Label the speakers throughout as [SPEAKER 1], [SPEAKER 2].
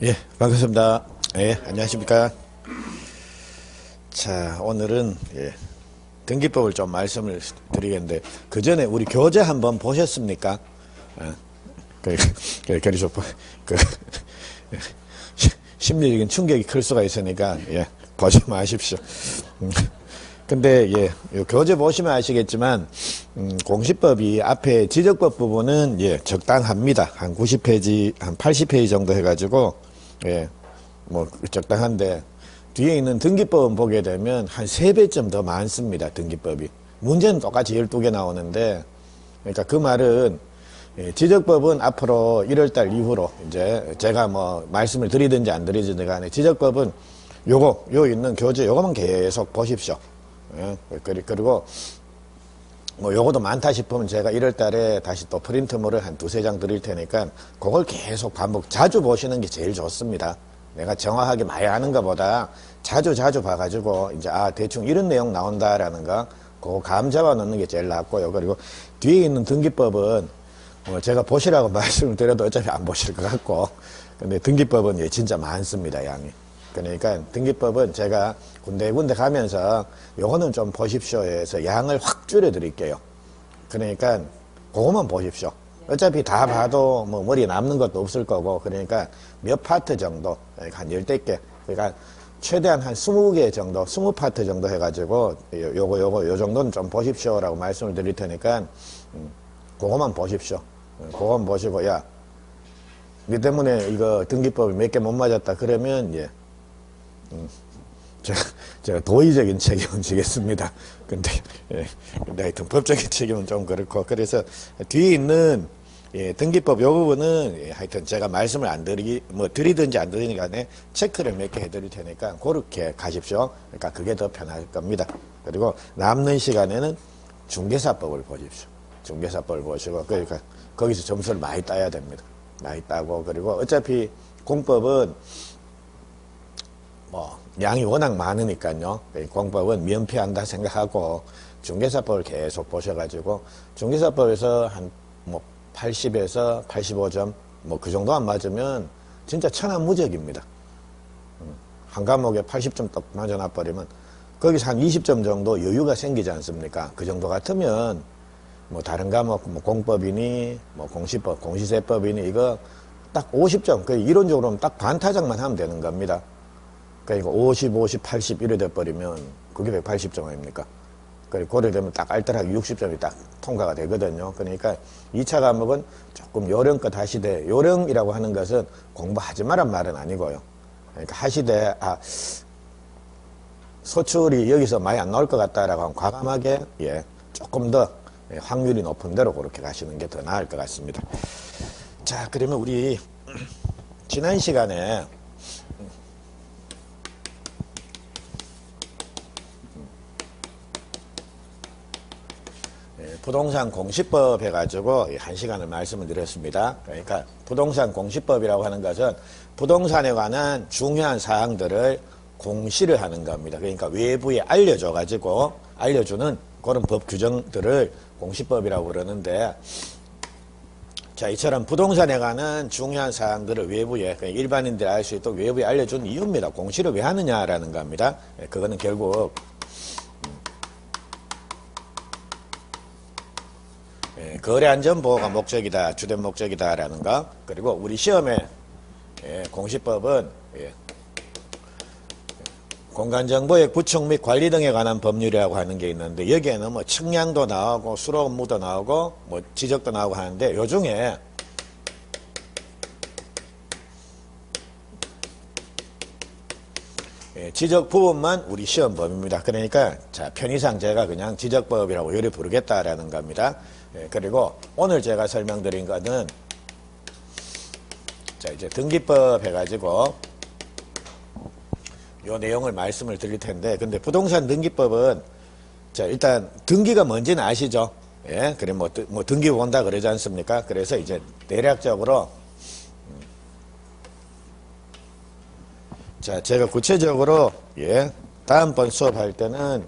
[SPEAKER 1] 예, 반갑습니다. 예, 안녕하십니까. 자, 오늘은 등기법을 좀 말씀을 드리겠는데, 그 전에 우리 교재 한번 보셨습니까? 그래서 그 심리적인 충격이 클 수가 있으니까 보지 마십시오. 근데 요 교재 보시면 아시겠지만 공시법이 앞에 지적법 부분은 적당합니다. 한 90페이지, 한 80페이지 정도 해가지고 뭐 적당한데, 뒤에 있는 등기법은 보게 되면 한 3배쯤 더 많습니다. 등기법이. 문제는 똑같이 12개 나오는데, 그러니까 그 말은 지적법은 앞으로 1월달 이후로 이제 제가 뭐 말씀을 드리든지 안 드리든지 간에 지적법은 요 있는 교재 요거만 계속 보십시오. 그리고 뭐 요거도 많다 싶으면 제가 1월달에 다시 또 프린트물을 한 2-3장 드릴 테니까 그걸 계속 자주 보시는 게 제일 좋습니다. 내가 정확하게 많이 아는 것보다 자주 봐가지고 이제 대충 이런 내용 나온다라는 거 그거 감 잡아 놓는 게 제일 낫고요. 그리고 뒤에 있는 등기법은 제가 보시라고 말씀을 드려도 어차피 안 보실 것 같고, 근데 등기법은 진짜 많습니다, 양이. 그러니까 등기법은 제가 군데군데 가면서 요거는 좀 보십시오 해서 양을 확 줄여 드릴게요. 그러니까 그거만 보십시오. 어차피 다 봐도 뭐 머리에 남는 것도 없을 거고, 그러니까 몇 파트 정도, 한 10개, 그러니까 최대한 한 20개 정도, 20파트 정도 해가지고 요 정도는 좀 보십시오라고 말씀을 드릴 테니까 그거만 보십시오. 그거만 보시고, 니 때문에 이거 등기법이 몇 개 못 맞았다 그러면 제가 도의적인 책임은 지겠습니다. 근데 하여튼 법적인 책임은 좀 그렇고, 그래서 뒤에 있는 등기법 요 부분은 하여튼 제가 말씀을 드리든지 안 드리든 간에 체크를 몇 개 해드릴 테니까 그렇게 가십시오. 그러니까 그게 더 편할 겁니다. 그리고 남는 시간에는 중개사법을 보십시오. 중개사법을 보시고, 그러니까 거기서 점수를 많이 따야 됩니다. 많이 따고, 그리고 어차피 공법은 양이 워낙 많으니까요. 공법은 면피한다 생각하고 중개사법을 계속 보셔가지고, 중개사법에서 한 80에서 85점 그 정도 안 맞으면 진짜 천하무적입니다. 한 과목에 80점 딱 맞아놔버리면 거기서 한 20점 정도 여유가 생기지 않습니까? 그 정도 같으면 다른 과목 공법이니 공시법, 공시세법이니 이거 딱 50점, 이론적으로는 딱 반타작만 하면 되는 겁니다. 그러니까 50, 50, 80 이래 돼버리면 그게 180점 아닙니까? 그리고 고려되면 딱 알뜰하게 60점이 딱 통과가 되거든요. 그러니까 2차 과목은 조금 요령껏 하시되, 요령이라고 하는 것은 공부하지 마란 말은 아니고요. 그러니까 하시되 소출이 여기서 많이 안 나올 것 같다라고 하면 과감하게 조금 더 확률이 높은 대로 그렇게 가시는 게 더 나을 것 같습니다. 자, 그러면 우리 지난 시간에 부동산 공시법 해가지고 1시간을 말씀을 드렸습니다. 그러니까 부동산 공시법이라고 하는 것은 부동산에 관한 중요한 사항들을 공시를 하는 겁니다. 그러니까 외부에 알려주는 그런 법 규정들을 공시법이라고 그러는데, 자, 이처럼 부동산에 관한 중요한 사항들을 외부에, 일반인들이 알 수 있도록 외부에 알려준 이유입니다. 공시를 왜 하느냐라는 겁니다. 그거는 결국 거래안전보호가 목적이다, 주된 목적이다라는 거. 그리고 우리 시험에 공시법은 공간정보의 구축 및 관리 등에 관한 법률이라고 하는 게 있는데, 여기에는 측량도 나오고 수로 업무도 나오고 지적도 나오고 하는데, 요 중에 지적 부분만 우리 시험법입니다. 그러니까 자, 편의상 제가 그냥 지적법이라고 요리 부르겠다라는 겁니다. 그리고 오늘 제가 설명드린 거는 자, 이제 등기법 해가지고 요 내용을 말씀을 드릴 텐데, 근데 부동산 등기법은 자, 일단 등기가 뭔지는 아시죠? 그래 등기 본다 그러지 않습니까? 그래서 이제 대략적으로 자, 제가 구체적으로 다음번 수업할 때는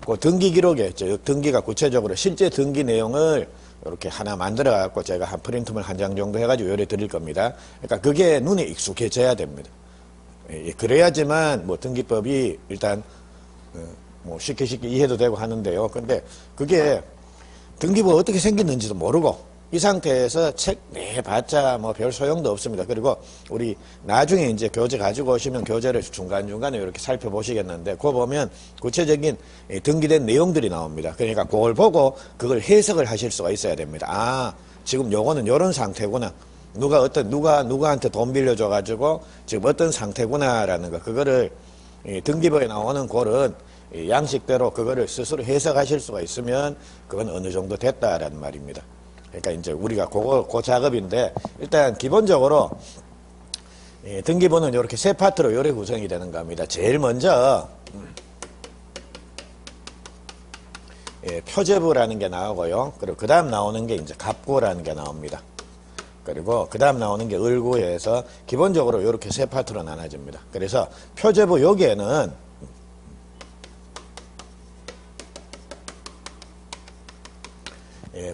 [SPEAKER 1] 그 등기 기록에 등기가 구체적으로 실제 등기 내용을 이렇게 하나 만들어 갖고 제가 한 프린트물 한 장 정도 해가지고 요래 드릴 겁니다. 그러니까 그게 눈에 익숙해져야 됩니다. 그래야지만 뭐 등기법이 일단 뭐 쉽게 이해도 되고 하는데요. 근데 그게 등기부가 어떻게 생겼는지도 모르고 이 상태에서 책 내봤자 뭐 별 소용도 없습니다. 그리고 우리 나중에 이제 교재 가지고 오시면 교재를 중간중간에 이렇게 살펴보시겠는데 그거 보면 구체적인 등기된 내용들이 나옵니다. 그러니까 그걸 보고 그걸 해석을 하실 수가 있어야 됩니다. 아, 지금 요거는 요런 상태구나. 누가한테 돈 빌려줘 가지고 지금 어떤 상태구나라는 거. 그거를 등기부에 나오는 그런 양식대로 그거를 스스로 해석하실 수가 있으면 그건 어느 정도 됐다라는 말입니다. 그러니까 이제 우리가 그 작업인데 일단 기본적으로 등기부는 이렇게 세 파트로 요래 구성이 되는 겁니다. 제일 먼저 표제부라는 게 나오고요. 그리고 그 다음 나오는 게 이제 갑구라는 게 나옵니다. 그리고 그 다음 나오는 게 을구에서 기본적으로 이렇게 세 파트로 나눠집니다. 그래서 표제부 여기에는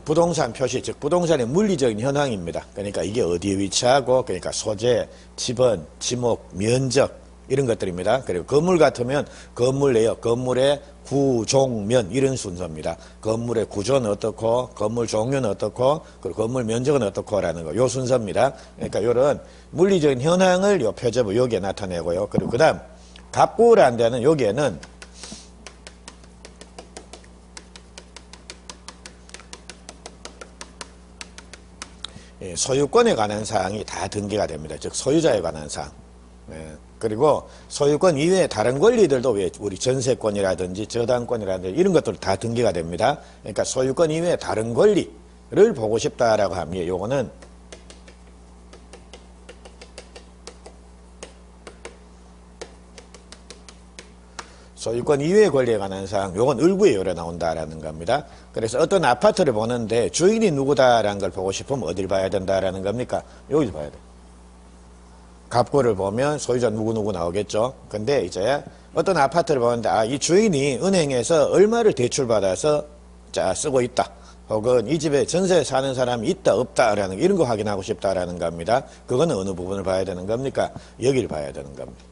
[SPEAKER 1] 부동산 표시, 즉 부동산의 물리적인 현황입니다. 그러니까 이게 어디에 위치하고, 그러니까 소재, 지번, 지목, 면적 이런 것들입니다. 그리고 건물 같으면 건물 내역, 건물의 구종면 이런 순서입니다. 건물의 구조는 어떻고, 건물 종류는 어떻고, 그리고 건물 면적은 어떻고라는 거, 요 순서입니다. 그러니까 이런 물리적인 현황을 요 표제부 여기에 나타내고요. 그리고 그다음 갑구라는 데는 여기에는 소유권에 관한 사항이 다 등기가 됩니다. 즉 소유자에 관한 사항. 그리고 소유권 이외에 다른 권리들도 왜 우리 전세권이라든지 저당권이라든지 이런 것들 다 등기가 됩니다. 그러니까 소유권 이외에 다른 권리를 보고 싶다라고 하면 요거는 소유권 이외의 권리에 관한 사항, 요건 을구에 요래 나온다라는 겁니다. 그래서 어떤 아파트를 보는데 주인이 누구다라는 걸 보고 싶으면 어딜 봐야 된다라는 겁니까? 여기서 봐야 돼요. 갑구를 보면 소유자 누구누구 나오겠죠. 근데 이제 어떤 아파트를 보는데 이 주인이 은행에서 얼마를 대출받아서 쓰고 있다. 혹은 이 집에 전세 사는 사람이 있다 없다라는 이런 거 확인하고 싶다라는 겁니다. 그거는 어느 부분을 봐야 되는 겁니까? 여기를 봐야 되는 겁니다.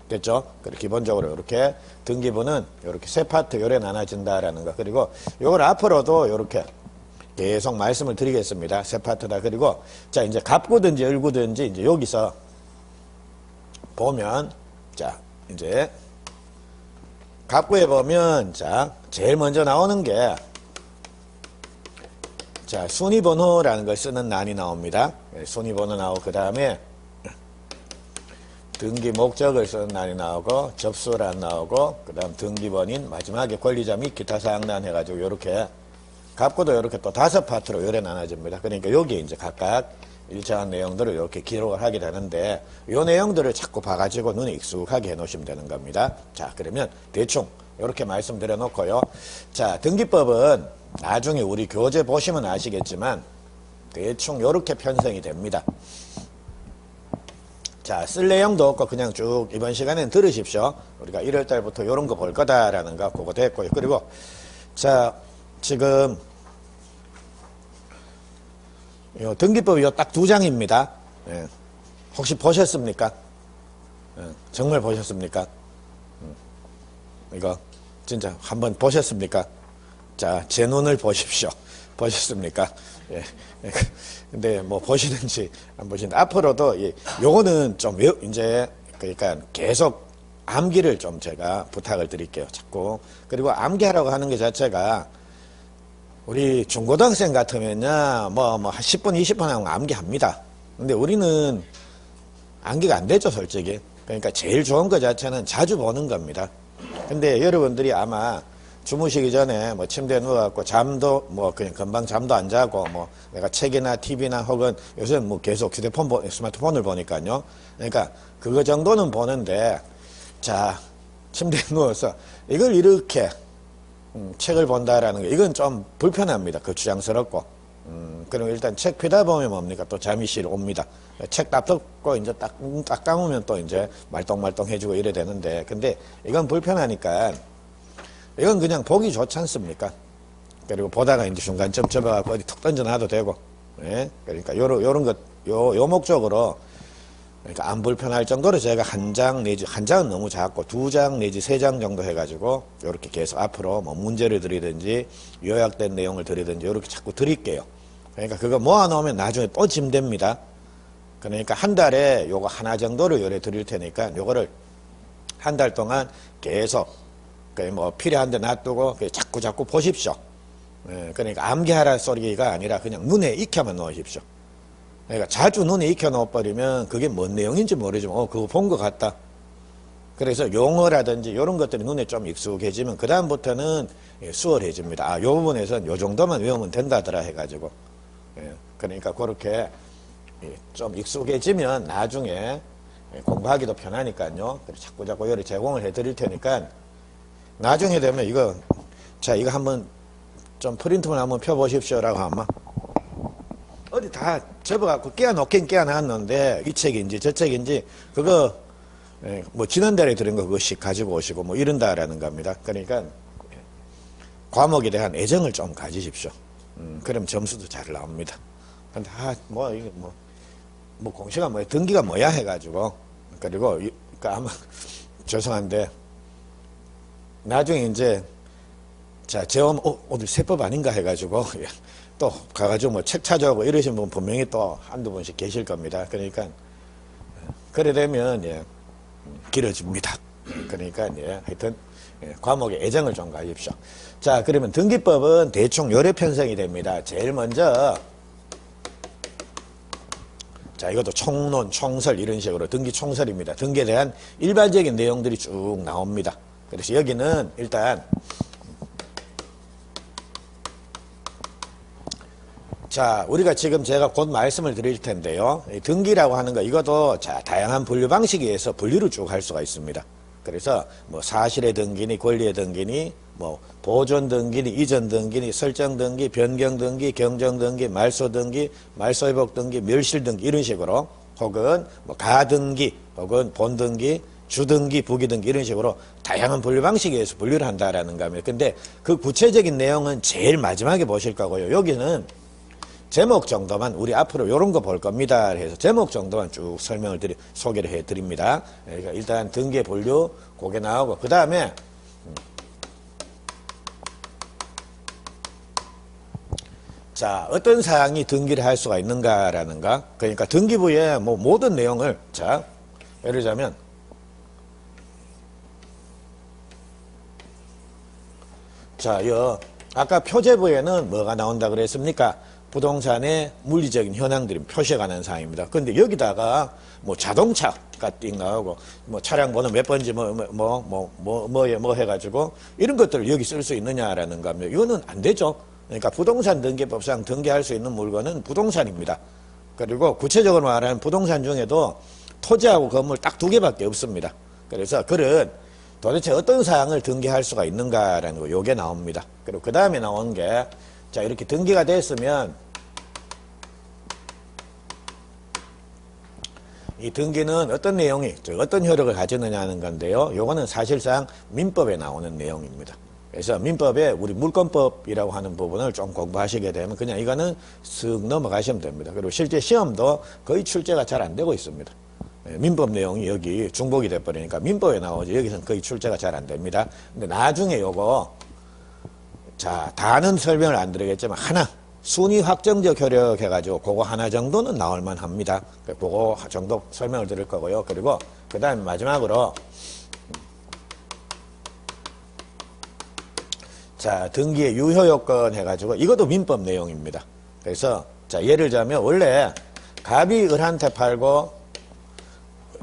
[SPEAKER 1] 됐죠? 그리고 기본적으로 이렇게 등기부는 이렇게 세 파트 요래 나눠진다라는 거. 그리고 이걸 앞으로도 이렇게 계속 말씀을 드리겠습니다. 세 파트다. 그리고 자, 이제 갑구든지 을구든지 이제 여기서 보면 자, 이제 갑구에 보면 자, 제일 먼저 나오는 게 자, 순위번호라는 걸 쓰는 난이 나옵니다. 순위번호 나오고 그다음에 등기 목적을 쓰는 난이 나오고 접수란 나오고 그다음 등기번인 마지막에 권리자 및 기타 사항란 해가지고 이렇게 갑구도 이렇게 또 5파트로 요래 나눠집니다. 그러니까 여기에 이제 각각 일정한 내용들을 이렇게 기록을 하게 되는데 이 내용들을 자꾸 봐가지고 눈에 익숙하게 해놓으시면 되는 겁니다. 자, 그러면 대충 이렇게 말씀드려 놓고요. 자, 등기법은 나중에 우리 교재 보시면 아시겠지만 대충 이렇게 편성이 됩니다. 자, 쓸 내용도 없고 그냥 쭉 이번 시간에는 들으십시오. 우리가 1월달부터 이런 거 볼 거다라는 거 그거 됐고요. 그리고 자, 지금 요 등기법이 딱 2장입니다. 예. 혹시 보셨습니까? 예. 정말 보셨습니까? 이거 진짜 한번 보셨습니까? 자, 제 눈을 보십시오. 보셨습니까? 예. 근데 뭐 보시는지 안 보시는지 앞으로도 요거는 좀 이제 그러니까 계속 암기를 좀 제가 부탁을 드릴게요. 자꾸. 그리고 암기하라고 하는 게 자체가 우리 중고등학생 같으면요 뭐 한 10분 20분 하면 암기합니다. 근데 우리는 암기가 안 되죠, 솔직히. 그러니까 제일 좋은 것 자체는 자주 보는 겁니다. 근데 여러분들이 아마 주무시기 전에 뭐 침대에 누워갖고 잠도 뭐 그냥 금방 잠도 안 자고 뭐 내가 책이나 TV나 혹은 요새는 뭐 계속 휴대폰 스마트폰을 보니까요. 그러니까 그거 정도는 보는데 자, 침대에 누워서 이걸 이렇게 책을 본다라는 거 이건 좀 불편합니다. 거추장스럽고. 그럼 일단 책 펴다 보면 뭡니까? 또 잠이 실 옵니다. 책 딱 덮고 이제 딱 감으면 또 이제 말똥말똥 해주고 이래 되는데 근데 이건 불편하니까 이건 그냥 보기 좋지 않습니까? 그리고 보다가 이제 중간점 접어갖고 어디 툭 던져놔도 되고, 예. 그러니까 요런 것, 요 목적으로, 그러니까 안 불편할 정도로 제가 한 장 내지, 한 장은 너무 작고, 2장 내지 3장 정도 해가지고, 요렇게 계속 앞으로 뭐 문제를 드리든지, 요약된 내용을 드리든지, 요렇게 자꾸 드릴게요. 그러니까 그거 모아놓으면 나중에 또 짐됩니다. 그러니까 한 달에 요거 하나 정도를 요래 드릴 테니까, 요거를 한 달 동안 계속, 뭐 필요한 데 놔두고, 자꾸 보십시오. 예, 그러니까 암기하라 소리가 아니라 그냥 눈에 익혀만 놓으십시오. 그러니까 자주 눈에 익혀 놓아버리면 그게 뭔 내용인지 모르지만 그거 본 것 같다. 그래서 용어라든지 이런 것들이 눈에 좀 익숙해지면 그 다음부터는 수월해집니다. 아, 요 부분에서는 요 정도만 외우면 된다더라 해가지고. 예, 그러니까 그렇게 좀 익숙해지면 나중에 공부하기도 편하니까요. 자꾸 요리 제공을 해드릴 테니까 나중에 되면 이거 한번 좀 프린트만 한번 펴보십시오라고 하면 어디 다 접어갖고 끼워놓긴 끼워놨는데 이 책인지 저 책인지 그거 뭐 지난달에 들은 거 그거씩 가지고 오시고 뭐 이런다라는 겁니다. 그러니까 과목에 대한 애정을 좀 가지십시오. 그럼 점수도 잘 나옵니다. 근데 이게 뭐 공시가 뭐야 등기가 뭐야 해가지고 그리고 그러니까 아마 죄송한데 나중에 이제 재원 오늘 세법 아닌가 해가지고 또 가가지고 뭐 책 찾아오고 이러신 분 분명히 또 한두 분씩 계실 겁니다. 그러니까 그래 되면 길어집니다. 그러니까 하여튼 과목에 애정을 좀 가십시오. 자, 그러면 등기법은 대충 요래 편성이 됩니다. 제일 먼저 이것도 총론, 총설 이런 식으로 등기 총설입니다. 등기에 대한 일반적인 내용들이 쭉 나옵니다. 그래서 여기는 일단 우리가 지금 제가 곧 말씀을 드릴 텐데요. 등기라고 하는 거, 이것도 다양한 분류 방식에 의해서 분류를 쭉 할 수가 있습니다. 그래서 뭐 사실의 등기니, 권리의 등기니, 뭐 보존 등기니, 이전 등기니, 설정 등기, 변경 등기, 경정 등기, 말소 등기, 말소 회복 등기, 멸실 등기 이런 식으로 혹은 뭐 가등기, 혹은 본등기, 주등기, 부기등기 이런 식으로 다양한 분류 방식에 의해서 분류를 한다라는 겁니다. 근데 그 구체적인 내용은 제일 마지막에 보실 거고요. 여기는 제목 정도만 우리 앞으로 이런 거 볼 겁니다. 해서 제목 정도만 쭉 소개를 해 드립니다. 그러니까 일단 등기 분류 그게 나오고 그 다음에 어떤 사항이 등기를 할 수가 있는가라는가. 그러니까 등기부의 뭐 모든 내용을 예를 들자면 아까 표제부에는 뭐가 나온다 그랬습니까? 부동산의 물리적인 현황들이 표시에 관한 사항입니다. 근데 여기다가 뭐 자동차가 띵 나오고 뭐 차량 번호 몇 번지 뭐 해가지고 이런 것들을 여기 쓸 수 있느냐라는 겁니다. 이거는 안 되죠. 그러니까 부동산 등기법상 등기할 수 있는 물건은 부동산입니다. 그리고 구체적으로 말하면 부동산 중에도 토지하고 건물 딱 2개밖에 없습니다. 그래서 그런 도대체 어떤 사항을 등기할 수가 있는가라는 거 요게 나옵니다. 그리고 그 다음에 나온 게 이렇게 등기가 됐으면 이 등기는 어떤 내용이 어떤 효력을 가지느냐 하는 건데요. 요거는 사실상 민법에 나오는 내용입니다. 그래서 민법에 우리 물권법이라고 하는 부분을 좀 공부하시게 되면 그냥 이거는 쓱 넘어가시면 됩니다. 그리고 실제 시험도 거의 출제가 잘 안 되고 있습니다. 민법 내용이 여기 중복이 돼버리니까 민법에 나오지 여기서는 거의 출제가 잘 안 됩니다. 근데 나중에 요거 다는 설명을 안 드리겠지만 하나 순위 확정적 효력 해가지고 그거 하나 정도는 나올만 합니다. 그거 정도 설명을 드릴 거고요. 그리고 그 다음에 마지막으로 등기의 유효요건 해가지고 이것도 민법 내용입니다. 그래서 예를 들자면 원래 갑이 을한테 팔고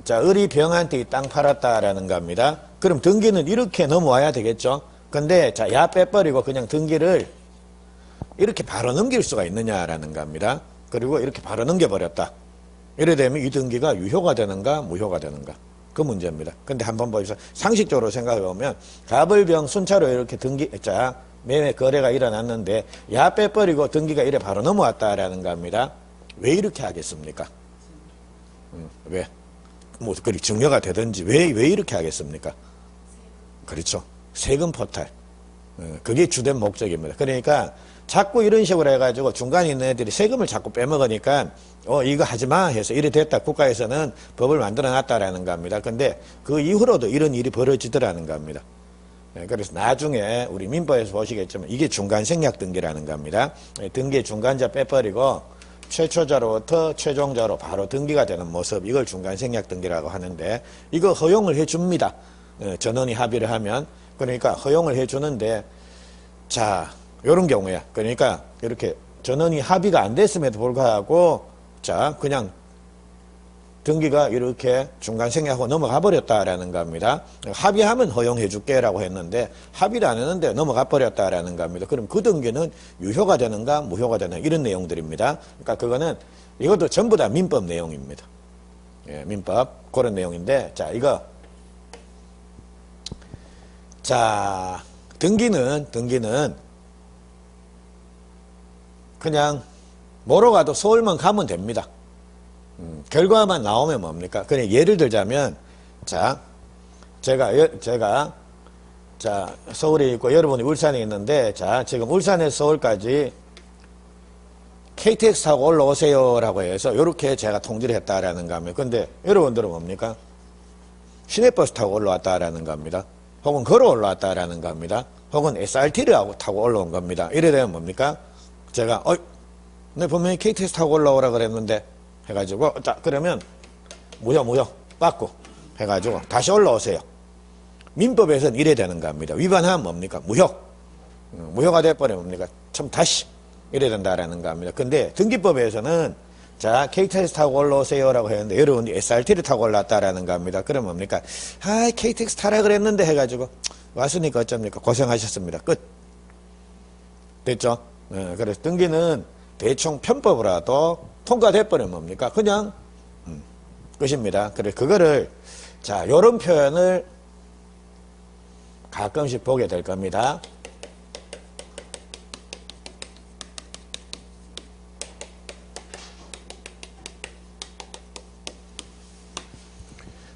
[SPEAKER 1] 을이 병한테 이 땅 팔았다라는 겁니다. 그럼 등기는 이렇게 넘어와야 되겠죠. 근데 야 빼버리고 그냥 등기를 이렇게 바로 넘길 수가 있느냐라는 겁니다. 그리고 이렇게 바로 넘겨버렸다. 이래 되면 이 등기가 유효가 되는가 무효가 되는가 그 문제입니다. 근데 한번 보십시오. 상식적으로 생각해 보면 갑을병 순차로 이렇게 등기 매매 거래가 일어났는데 야 빼버리고 등기가 이래 바로 넘어왔다라는 겁니다. 왜 이렇게 하겠습니까? 왜? 뭐 그리 증여가 되든지 왜 이렇게 하겠습니까? 그렇죠. 세금 포탈. 그게 주된 목적입니다. 그러니까 자꾸 이런 식으로 해가지고 중간에 있는 애들이 세금을 자꾸 빼먹으니까 이거 하지마 해서 이래 됐다. 국가에서는 법을 만들어 놨다라는 겁니다. 근데 그 이후로도 이런 일이 벌어지더라는 겁니다. 그래서 나중에 우리 민법에서 보시겠지만 이게 중간생략등기라는 겁니다. 등기 중간자 빼버리고 최초자로부터 최종자로 바로 등기가 되는 모습, 이걸 중간생략등기라고 하는데, 이거 허용을 해줍니다. 전원이 합의를 하면. 그러니까 허용을 해주는데, 자, 요런 경우야. 그러니까 이렇게 전원이 합의가 안 됐음에도 불구하고, 자, 그냥 등기가 이렇게 중간생략하고 넘어가 버렸다라는 겁니다. 합의하면 허용해 줄게라고 했는데 합의를 안 했는데 넘어가 버렸다라는 겁니다. 그럼 그 등기는 유효가 되는가 무효가 되는가 이런 내용들입니다. 그러니까 그거는 이것도 전부 다 민법 내용입니다. 예, 민법 그런 내용인데, 자, 이거 자, 등기는 그냥 뭐로 가도 서울만 가면 됩니다. 결과만 나오면 뭡니까? 그냥 예를 들자면, 자, 제가 자, 서울에 있고 여러분이 울산에 있는데, 자, 지금 울산에서 서울까지 KTX 타고 올라오세요라고 해서 이렇게 제가 통지를 했다라는 겁니다. 근데 여러분들은 뭡니까? 시내버스 타고 올라왔다라는 겁니다. 혹은 걸어 올라왔다라는 겁니다. 혹은 SRT를 타고 올라온 겁니다. 이래 되면 뭡니까? 제가 내 분명히 KTX 타고 올라오라 그랬는데 해가지고, 자, 그러면 무효 빠꾸 해가지고 다시 올라오세요. 민법에서는 이래 되는 겁니다. 위반하면 뭡니까? 무효가 돼버리면 뭡니까? 참 다시 이래 된다라는 겁니다. 근데 등기법에서는 자, KTX 타고 올라오세요라고 했는데 여러분이 SRT를 타고 올라왔다라는 겁니다. 그럼 뭡니까? KTX 타라 그랬는데 해가지고 왔으니까 어쩝니까? 고생하셨습니다. 끝. 됐죠? 그래서 등기는 대충 편법으로라도 통과돼버리면 뭡니까? 그냥 끝입니다. 그래, 그거를, 자, 요런 표현을 가끔씩 보게 될 겁니다.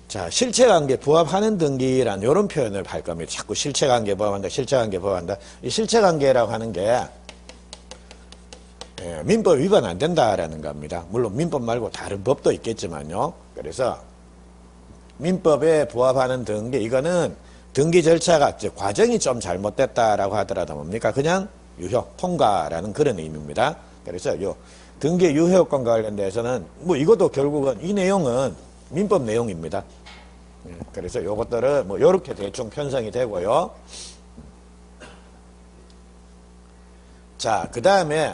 [SPEAKER 1] 자, 실체관계 부합하는 등기란 요런 표현을 할 겁니다. 자꾸 실체관계 부합한다, 실체관계 부합한다. 이 실체관계라고 하는 게 민법 위반 안 된다라는 겁니다. 물론 민법 말고 다른 법도 있겠지만요. 그래서 민법에 부합하는 등기, 이거는 등기 절차가 과정이 좀 잘못됐다라고 하더라도 뭡니까? 그냥 유효, 통과라는 그런 의미입니다. 그래서 요 등기 유효권과 관련돼서는 뭐 이것도 결국은 이 내용은 민법 내용입니다. 그래서 요것들을 뭐 요렇게 대충 편성이 되고요. 자, 그 다음에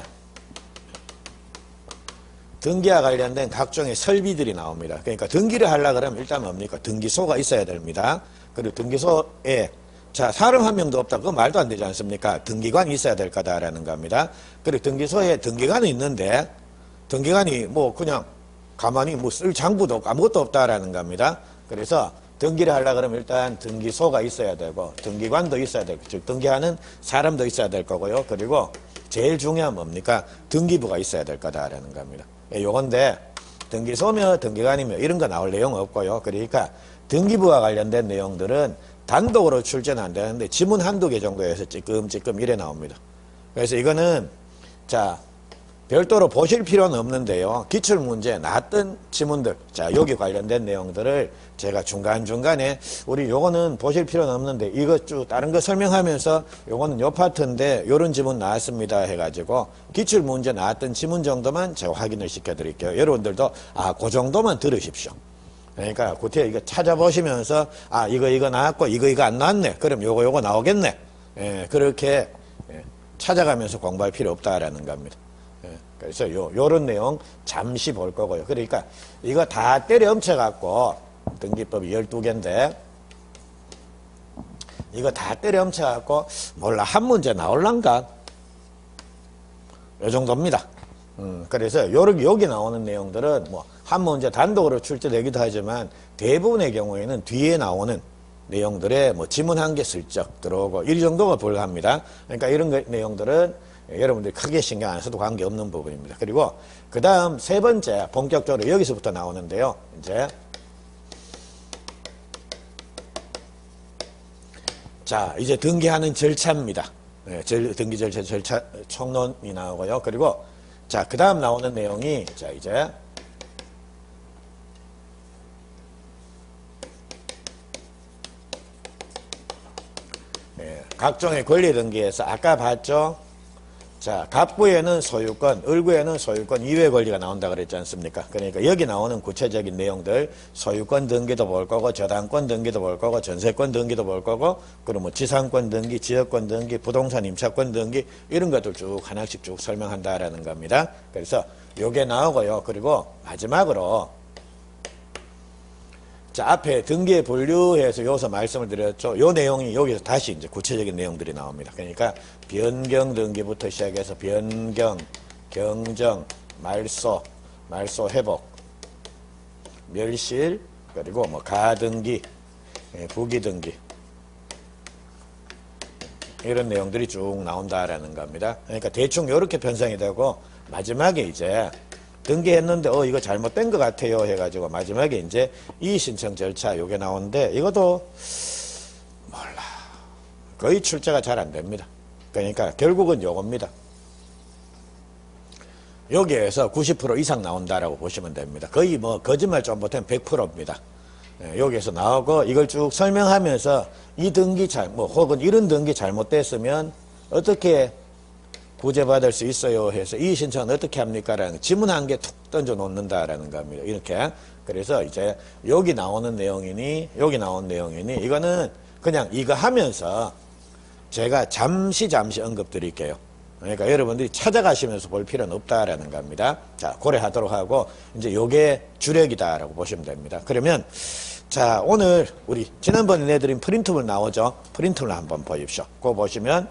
[SPEAKER 1] 등기와 관련된 각종의 설비들이 나옵니다. 그러니까 등기를 하려고 그러면 일단 뭡니까? 등기소가 있어야 됩니다. 그리고 등기소에, 자, 사람 한 명도 없다. 그거 말도 안 되지 않습니까? 등기관이 있어야 될 거다라는 겁니다. 그리고 등기소에 등기관이 있는데, 등기관이 뭐 그냥 가만히 뭐 쓸 장부도 없고 아무것도 없다라는 겁니다. 그래서 등기를 하려고 그러면 일단 등기소가 있어야 되고, 등기관도 있어야 되고, 즉, 등기하는 사람도 있어야 될 거고요. 그리고 제일 중요한 뭡니까? 등기부가 있어야 될 거다라는 겁니다. 요건데 등기소며 등기관이며 이런 거 나올 내용 없고요. 그러니까 등기부와 관련된 내용들은 단독으로 출제는 안 되는데 지문 한두 개 정도에서 찌끔찌끔 이래 나옵니다. 그래서 이거는 자, 별도로 보실 필요는 없는데요. 기출문제 나왔던 지문들, 자, 여기 관련된 내용들을 제가 중간중간에 우리 요거는 보실 필요는 없는데 이거 쭉 다른 거 설명하면서 요거는 요 파트인데 요런 지문 나왔습니다 해가지고 기출문제 나왔던 지문 정도만 제가 확인을 시켜드릴게요. 여러분들도 그 정도만 들으십시오. 그러니까 그때 이거 찾아보시면서 이거 나왔고 이거 안 나왔네. 그럼 요거 나오겠네. 그렇게 찾아가면서 공부할 필요 없다라는 겁니다. 그래서 요런 내용 잠시 볼 거고요. 그러니까 이거 다 때려 엄쳐갖고 등기법이 12개인데 이거 다 때려 엄쳐갖고 몰라 한 문제 나올란가? 요 정도입니다. 그래서 여기 나오는 내용들은 뭐 한 문제 단독으로 출제되기도 하지만 대부분의 경우에는 뒤에 나오는 내용들에 뭐 지문 한 개 슬쩍 들어오고 이 정도가 불가합니다. 그러니까 이런 내용들은 여러분들이 크게 신경 안 써도 관계없는 부분입니다. 그리고 그 다음 세 번째 본격적으로 여기서부터 나오는데요. 이제 등기하는 절차입니다. 등기 절차 총론이 나오고요. 그리고 자, 그 다음 나오는 내용이 자, 이제 각종의 권리 등기에서 아까 봤죠? 자, 갑구에는 소유권, 을구에는 소유권 이외의 권리가 나온다 그랬지 않습니까? 그러니까 여기 나오는 구체적인 내용들, 소유권 등기도 볼 거고, 저당권 등기도 볼 거고, 전세권 등기도 볼 거고, 그리고 뭐 지상권 등기, 지역권 등기, 부동산 임차권 등기, 이런 것들 쭉 하나씩 쭉 설명한다라는 겁니다. 그래서 요게 나오고요. 그리고 마지막으로 자, 앞에 등기에 분류해서 여기서 말씀을 드렸죠. 요 내용이 여기서 다시 이제 구체적인 내용들이 나옵니다. 그러니까 변경 등기부터 시작해서 변경, 경정, 말소, 말소 회복, 멸실, 그리고 뭐 가등기, 부기등기 이런 내용들이 쭉 나온다라는 겁니다. 그러니까 대충 이렇게 편성이 되고 마지막에 이제 등기했는데 이거 잘못된 것 같아요 해가지고 마지막에 이제 이의신청 절차 요게 나오는데 이것도 몰라 거의 출제가 잘 안 됩니다. 그러니까 결국은 요겁니다. 여기에서 90% 이상 나온다라고 보시면 됩니다. 거의 뭐 거짓말 좀 못하면 100%입니다. 여기에서 나오고 이걸 쭉 설명하면서 이 등기 혹은 이런 등기 잘못됐으면 어떻게 구제받을 수 있어요 해서 이의신청은 어떻게 합니까? 라는 지문 한 개 툭 던져 놓는다라는 겁니다. 이렇게. 그래서 이제 여기 나오는 내용이니 이거는 그냥 이거 하면서 제가 잠시 언급 드릴게요. 그러니까 여러분들이 찾아가시면서 볼 필요는 없다라는 겁니다. 자, 고려하도록 하고 이제 요게 주력이다라고 보시면 됩니다. 그러면 자, 오늘 우리 지난번에 내드린 프린트물 나오죠? 프린트물 한번 보십시오. 그거 보시면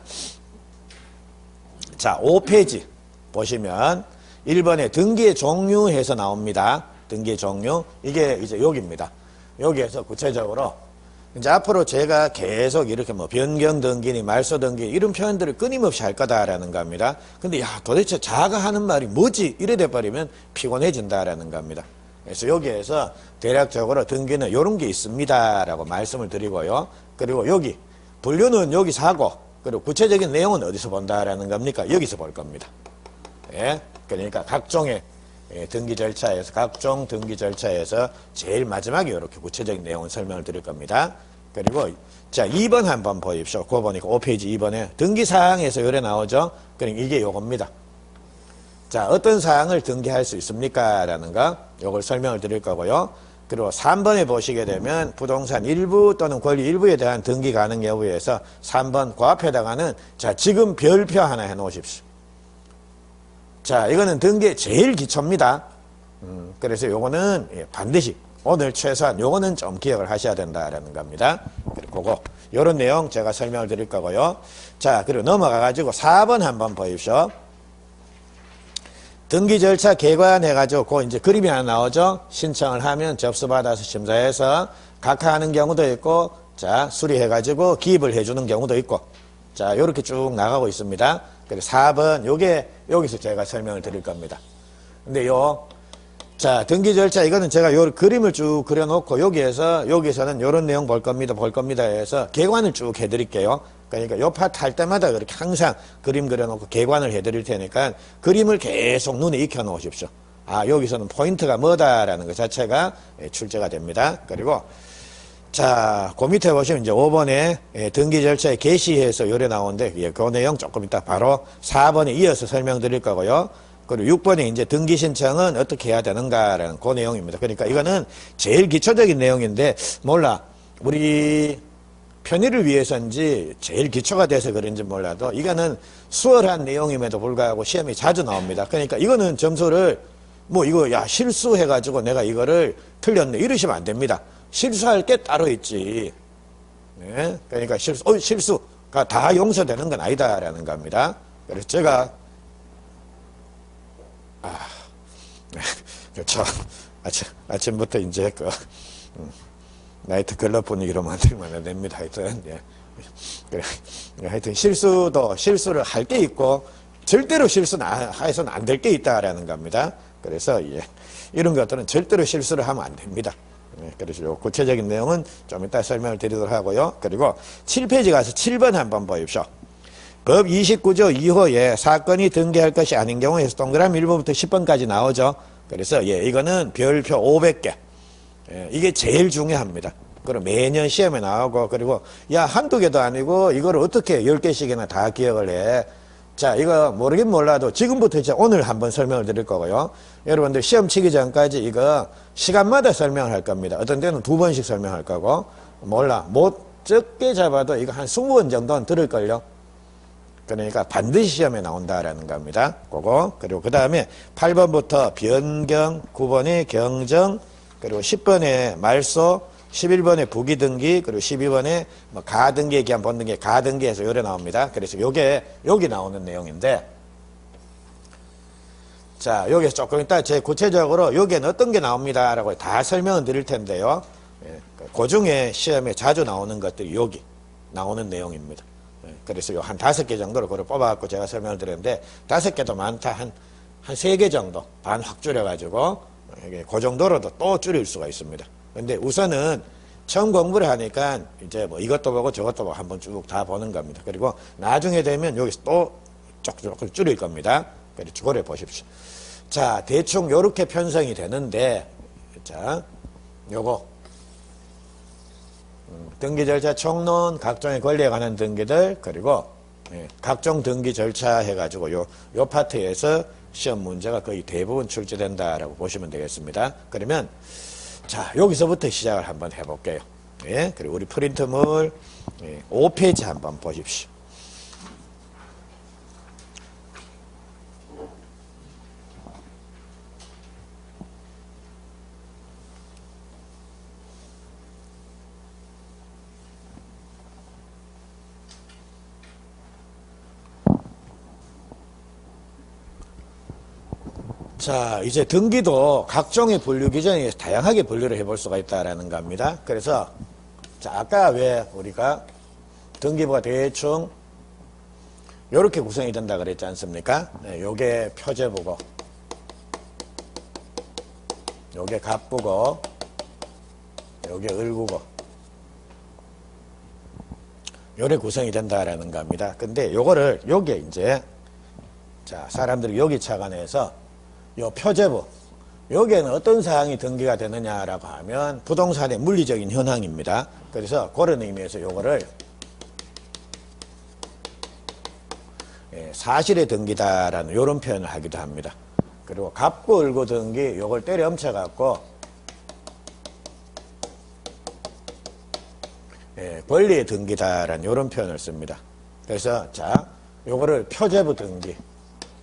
[SPEAKER 1] 자, 5페이지 보시면 1번에 등기의 종류 해서 나옵니다. 등기의 종류. 이게 이제 여기입니다. 여기에서 구체적으로 이제 앞으로 제가 계속 이렇게 뭐 변경 등기니 말소 등기 이런 표현들을 끊임없이 할 거다라는 겁니다. 근데 야, 도대체 자가 하는 말이 뭐지? 이래 돼버리면 피곤해진다라는 겁니다. 그래서 여기에서 대략적으로 등기는 이런 게 있습니다라고 말씀을 드리고요. 그리고 여기 분류는 여기서 하고 그리고 구체적인 내용은 어디서 본다라는 겁니까? 여기서 볼 겁니다. 예? 그러니까 각종의 등기 절차에서 각종 등기 절차에서 제일 마지막에 이렇게 구체적인 내용을 설명을 드릴 겁니다. 그리고 자 2번 한번 보십시오. 그거 보니까 5페이지 2번에 등기 사항에서 요래 나오죠. 그러니까 이게 요겁니다. 자, 어떤 사항을 등기할 수 있습니까? 라는 거 요걸 설명을 드릴 거고요. 그리고 3번에 보시게 되면 부동산 일부 또는 권리 일부에 대한 등기 가능 여부에서 3번 그 앞에다가는 자, 지금 별표 하나 해 놓으십시오. 자, 이거는 등기의 제일 기초입니다. 그래서 요거는 반드시 오늘 최소한 요거는 좀 기억을 하셔야 된다라는 겁니다. 그리고 그거 요런 내용 제가 설명을 드릴 거고요. 자, 그리고 넘어가 가지고 4번 한번 보십시오. 등기 절차 개관해가지고 그 이제 그림이 하나 나오죠. 신청을 하면 접수받아서 심사해서 각하하는 경우도 있고, 자 수리해가지고 기입을 해주는 경우도 있고, 자 요렇게 쭉 나가고 있습니다. 그리고 4번 요게 여기서 제가 설명을 드릴 겁니다. 근데 자 등기 절차 이거는 제가 요 그림을 쭉 그려놓고 여기서는 요런 내용 볼 겁니다 해서 개관을 쭉 해드릴게요. 그러니까 요 파트 할 때마다 그렇게 항상 그림 그려놓고 개관을 해드릴 테니까 그림을 계속 눈에 익혀 놓으십시오. 아, 여기서는 포인트가 뭐다라는 것 자체가 출제가 됩니다. 그리고 자, 그 밑에 보시면 이제 5번에 등기 절차에 게시해서 요래 나오는데 그 내용 조금 이따 바로 4번에 이어서 설명드릴 거고요. 그리고 6번에 이제 등기 신청은 어떻게 해야 되는가라는 그 내용입니다. 그러니까 이거는 제일 기초적인 내용인데 몰라 우리 편의를 위해서인지 제일 기초가 돼서 그런지 몰라도 이거는 수월한 내용임에도 불구하고 시험이 자주 나옵니다. 그러니까 이거는 점수를 뭐 이거 야 실수해가지고 내가 이거를 틀렸네 이러시면 안 됩니다. 실수할 게 따로 있지. 네? 그러니까 실수가 다 용서되는 건 아니다라는 겁니다. 그래서 제가 그렇죠. 아침부터 이제 나이트 클럽 분위기로 만들면 안 됩니다. 하여튼, 예. 그래. 하여튼 실수를 할 게 있고, 절대로 해서는 안 될 게 있다라는 겁니다. 그래서, 예. 이런 것들은 절대로 실수를 하면 안 됩니다. 예. 그래서 요 구체적인 내용은 좀 이따 설명을 드리도록 하고요. 그리고 7페이지 가서 7번 한번 보십시오. 법 29조 2호에 사건이 등기할 것이 아닌 경우에서 동그라미 1번부터 10번까지 나오죠. 그래서 예, 이거는 별표 500개. 예, 이게 제일 중요합니다. 그리고 매년 시험에 나오고, 그리고 야, 한두 개도 아니고 이거를 어떻게 10개씩이나 다 기억을 해. 자, 이거 모르긴 몰라도 지금부터 이제 오늘 한번 설명을 드릴 거고요. 여러분들 시험 치기 전까지 이거 시간마다 설명을 할 겁니다. 어떤 때는 2번씩 설명할 거고, 몰라. 못 적게 잡아도 이거 한 20번 정도는 들을걸요. 그러니까 반드시 시험에 나온다라는 겁니다. 그거. 그리고 그 다음에 8번부터 변경, 9번에 경정, 그리고 10번에 말소, 11번에 부기등기, 그리고 12번에 뭐 가등기에 기한 본등기, 가등기에서 요래 나옵니다. 그래서 요게 여기 나오는 내용인데, 자, 여기서 조금 이따 제 구체적으로 여기에는 어떤 게 나옵니다라고 다 설명을 드릴 텐데요. 예, 그 중에 시험에 자주 나오는 것들이 여기 나오는 내용입니다. 예, 그래서 요 한 5개 정도를 그걸 뽑아갖고 제가 설명을 드렸는데, 5개도 많다. 한 3개 정도 반 확 줄여가지고, 그 정도로도 또 줄일 수가 있습니다. 근데 우선은 처음 공부를 하니까 이제 뭐 이것도 보고 저것도 보고 한번 쭉 다 보는 겁니다. 그리고 나중에 되면 여기서 또 조금 줄일 겁니다. 그래서 고려해 보십시오. 자, 대충 요렇게 편성이 되는데, 자, 요거 등기 절차 총론, 각종의 권리에 관한 등기들, 그리고 각종 등기 절차 해가지고 요 파트에서 시험 문제가 거의 대부분 출제된다라고 보시면 되겠습니다. 그러면 자, 여기서부터 시작을 한번 해볼게요. 예, 그리고 우리 프린트물 5페이지 한번 보십시오. 자, 이제 등기도 각종의 분류 규정에 다양하게 분류를 해볼 수가 있다라는 겁니다. 그래서 자, 아까 왜 우리가 등기부가 대충 요렇게 구성이 된다 그랬지 않습니까? 네, 요게 표제부고, 요게 갑부고, 요게 을구고, 요래 구성이 된다라는 겁니다. 근데 요거를 요게 이제 자, 사람들이 여기 착안해서 요 표제부, 여기에는 어떤 사항이 등기가 되느냐라고 하면 부동산의 물리적인 현황입니다. 그래서 그런 의미에서 요거를 사실의 등기다라는 요런 표현을 하기도 합니다. 그리고 갑구 을구 등기, 요걸 때려 엄쳐갖고 권리의 등기다라는 요런 표현을 씁니다. 그래서 자, 요거를 표제부 등기,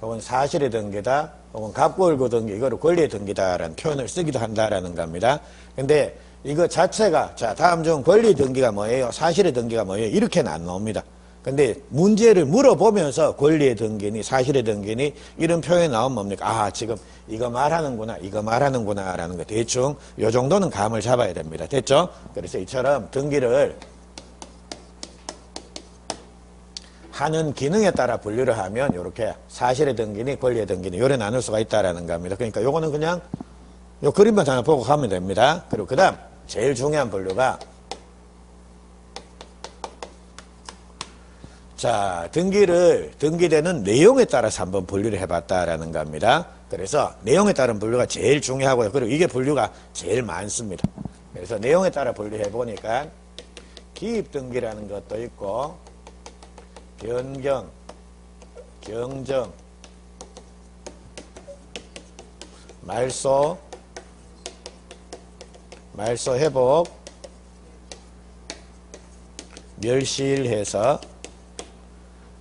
[SPEAKER 1] 혹은 사실의 등기다, 혹은 갑구 을구 등기, 이거를 권리의 등기다라는 표현을 쓰기도 한다라는 겁니다. 근데 이거 자체가 자, 다음 중 권리 등기가 뭐예요? 사실의 등기가 뭐예요? 이렇게는 안 나옵니다. 근데 문제를 물어보면서 권리의 등기니 사실의 등기니 이런 표현이 나오면 뭡니까? 아, 지금 이거 말하는구나, 이거 말하는구나 라는 거 대충 요 정도는 감을 잡아야 됩니다. 됐죠? 그래서 이처럼 등기를 하는 기능에 따라 분류를 하면 이렇게 사실의 등기니 권리의 등기니 요래 나눌 수가 있다라는 겁니다. 그러니까 요거는 그냥 요 그림만 하나 보고 가면 됩니다. 그리고 그 다음 제일 중요한 분류가 자, 등기되는 내용에 따라서 한번 분류를 해봤다라는 겁니다. 그래서 내용에 따른 분류가 제일 중요하고요. 그리고 이게 분류가 제일 많습니다. 그래서 내용에 따라 분류해보니까 기입등기라는 것도 있고 변경, 경정, 말소 회복, 멸실해서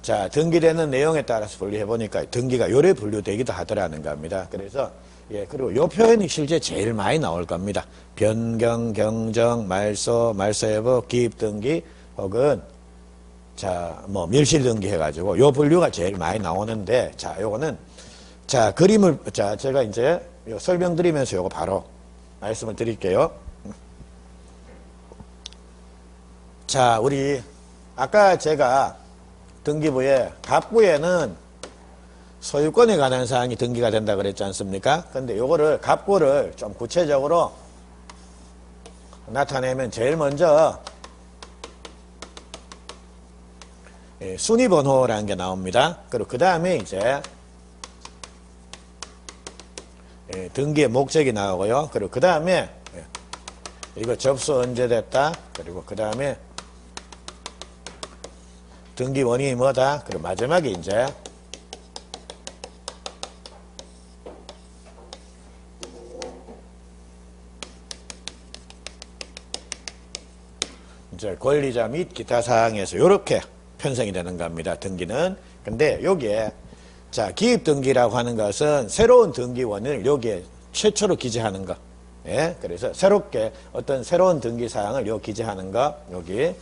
[SPEAKER 1] 자, 등기되는 내용에 따라서 분류해보니까 등기가 요래 분류되기도 하더라는 겁니다. 그래서 예, 그리고 요 표현이 실제 제일 많이 나올 겁니다. 변경, 경정, 말소 회복, 기입등기 혹은 자, 뭐 멸실등기 해가지고 요 분류가 제일 많이 나오는데 자, 요거는 자, 그림을 자, 제가 이제 요 설명드리면서 요거 바로 말씀을 드릴게요. 자, 우리 아까 제가 등기부에 갑구에는 소유권에 관한 사항이 등기가 된다 그랬지 않습니까? 근데 요거를 갑구를 좀 구체적으로 나타내면 제일 먼저 순위번호라는 게 나옵니다. 그리고 그 다음에 이제 등기의 목적이 나오고요. 그리고 그 다음에 이거 접수 언제 됐다. 그리고 그 다음에 등기 원인이 뭐다. 그리고 마지막에 이제 권리자 및 기타 사항에서 이렇게 편성이 되는 겁니다. 등기는. 근데 여기에 자, 기입등기라고 하는 것은 새로운 등기원을 여기에 최초로 기재하는 거. 예? 그래서 새롭게 어떤 새로운 등기사항을 요 기재하는 거, 여기.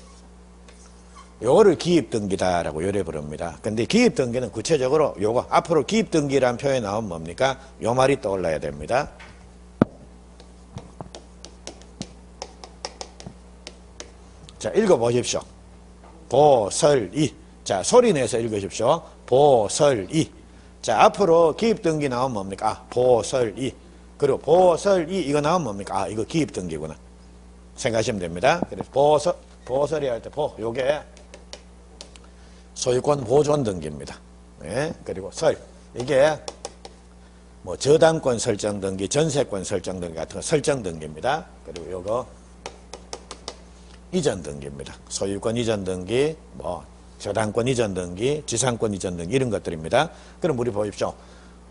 [SPEAKER 1] 요거를 기입등기다라고 요래 부릅니다. 근데 기입등기는 구체적으로 요거, 앞으로 기입등기라는 표현이 나오면 뭡니까? 요 말이 떠올라야 됩니다. 자, 읽어보십시오. 보설이. 자, 소리 내서 읽으십시오. 보설이. 자, 앞으로 기입등기 나오면 뭡니까? 아, 보설이. 그리고 보설이 이거 나오면 뭡니까? 아, 이거 기입등기구나. 생각하시면 됩니다. 그래서 보설이 할 때 요게 소유권 보존 등기입니다. 네? 그리고 이게 뭐 저당권 설정 등기, 전세권 설정 등기 같은 거 설정 등기입니다. 그리고 요거 이전 등기입니다. 소유권 이전 등기, 뭐 저당권 이전 등기, 지상권 이전 등기 이런 것들입니다. 그럼 우리 보십시오.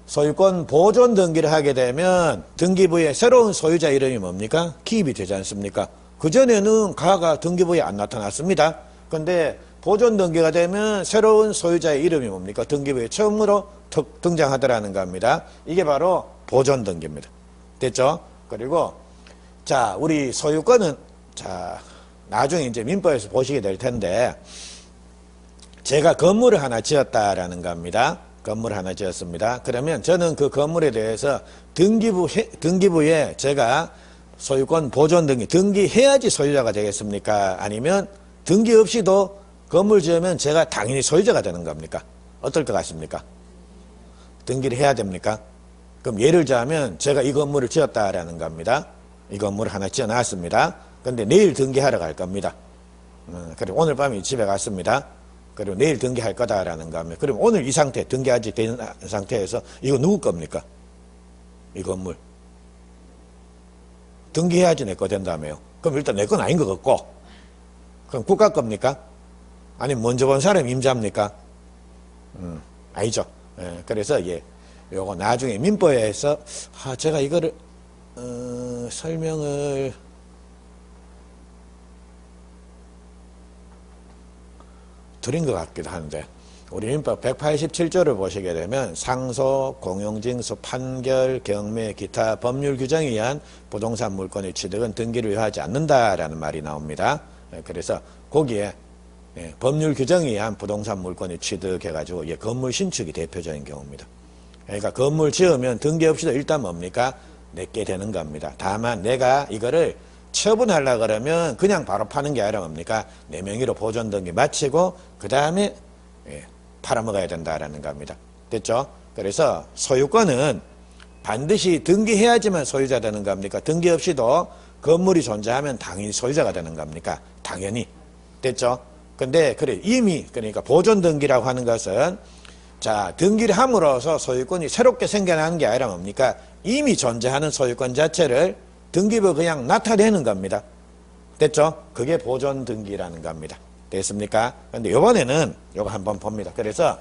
[SPEAKER 1] 소유권 보존 등기를 하게 되면 등기부에 새로운 소유자 이름이 뭡니까? 기입이 되지 않습니까? 그전에는 가가 등기부에 안 나타났습니다. 근데 보존 등기가 되면 새로운 소유자의 이름이 뭡니까? 등기부에 처음으로 등장하더라는 겁니다. 이게 바로 보존 등기입니다. 됐죠? 그리고 자, 우리 소유권은 자, 나중에 이제 민법에서 보시게 될 텐데 제가 건물을 하나 지었다라는 겁니다. 건물을 하나 지었습니다. 그러면 저는 그 건물에 대해서 등기부에 제가 소유권 보존 등기해야지 소유자가 되겠습니까? 아니면 등기 없이도 건물 지으면 제가 당연히 소유자가 되는 겁니까? 어떨 것 같습니까? 등기를 해야 됩니까? 그럼 예를 들자면 제가 이 건물을 지었다라는 겁니다. 이 건물을 하나 지어 놨습니다. 근데 내일 등기하러 갈 겁니다. 그리고 오늘 밤에 집에 갔습니다. 그리고 내일 등기할 거다라는 겁니다. 그럼 오늘 이 상태, 등기하지 된 상태에서 이거 누구 겁니까? 이 건물. 등기해야지 내 거 된다며요. 그럼 일단 내 건 아닌 것 같고. 그럼 국가 겁니까? 아니면 먼저 본 사람 임자입니까? 아니죠. 예, 그래서 요거 나중에 민법에서 제가 이거를 설명을 드린 것 같기도 한데 우리 민법 187조를 보시게 되면 상소, 공용징수, 판결, 경매, 기타 법률 규정에 의한 부동산 물권의 취득은 등기를 요하지 않는다라는 말이 나옵니다. 그래서 거기에 법률 규정에 의한 부동산 물권의 취득해가지고 건물 신축이 대표적인 경우입니다. 그러니까 건물 지으면 등기 없이도 일단 뭡니까? 내게 되는 겁니다. 다만 내가 이거를 처분하려고 그러면 그냥 바로 파는 게 아니라 뭡니까? 내 명의로 보존 등기 마치고 그 다음에 팔아먹어야 된다라는 겁니다. 됐죠? 그래서 소유권은 반드시 등기해야지만 소유자 되는 겁니까? 등기 없이도 건물이 존재하면 당연히 소유자가 되는 겁니까? 당연히. 됐죠? 근데 이미 그러니까 보존 등기라고 하는 것은 자, 등기를 함으로써 소유권이 새롭게 생겨나는 게 아니라 뭡니까? 이미 존재하는 소유권 자체를 등기부 그냥 나타내는 겁니다. 됐죠? 그게 보존 등기라는 겁니다. 됐습니까? 근데 이번에는 요거 한번 봅니다. 그래서